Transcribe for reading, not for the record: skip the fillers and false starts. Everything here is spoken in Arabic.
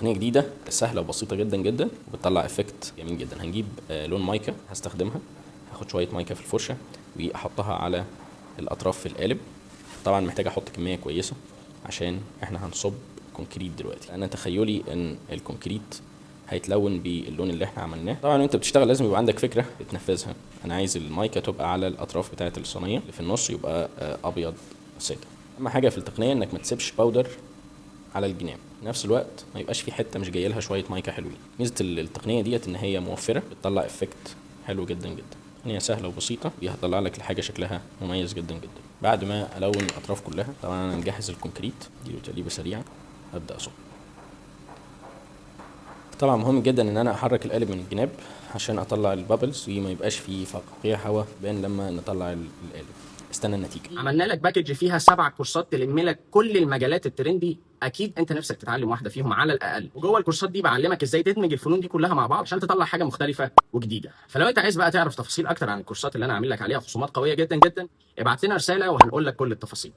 تقنيه جديده سهله وبسيطه جدا جدا وبتطلع افكت جميل جدا. هنجيب لون مايكا هستخدمها، هاخد شويه مايكا في الفرشه واحطها على الاطراف في القالب. طبعا محتاج احط كميه كويسه عشان احنا هنصب كونكريت دلوقتي. انا تخيلي ان الكونكريت هيتلون باللون اللي احنا عملناه. طبعا وانت بتشتغل لازم يبقى عندك فكره بتنفذها. انا عايز المايكا تبقى على الاطراف بتاعه الصينيه، اللي في النص يبقى ابيض ساده. اهم حاجه في التقنيه انك ما تسيبش باودر على الجناب، في نفس الوقت ما يبقاش في حته مش جايه لها شويه مايكا حلوين. ميزه التقنيه ديت ان هي موفره، بتطلع افكت حلو جدا جدا. هي سهله وبسيطه، دي هتطلع لك الحاجه شكلها مميز جدا جدا. بعد ما الون الاطراف كلها، طبعا انا مجهز الكونكريت دي تقليبه سريعه، ابدا اصب. طبعا مهم جدا ان انا احرك القالب من الجناب عشان اطلع البابلز وما يبقاش فيه فقاقيع هواء بين لما نطلع القالب. استنى النتيجه. عملنا لك باكج فيها 7 كورسات تلم لك كل المجالات الترندي، اكيد انت نفسك تتعلم واحده فيهم على الاقل. وجوه الكورسات دي بعلمك ازاي تدمج الفنون دي كلها مع بعض عشان تطلع حاجه مختلفه وجديده. فلو انت عايز بقى تعرف تفاصيل اكتر عن الكورسات اللي انا عامل لك عليها خصومات قويه جدا جدا، ابعت لنا رساله وهنقول لك كل التفاصيل.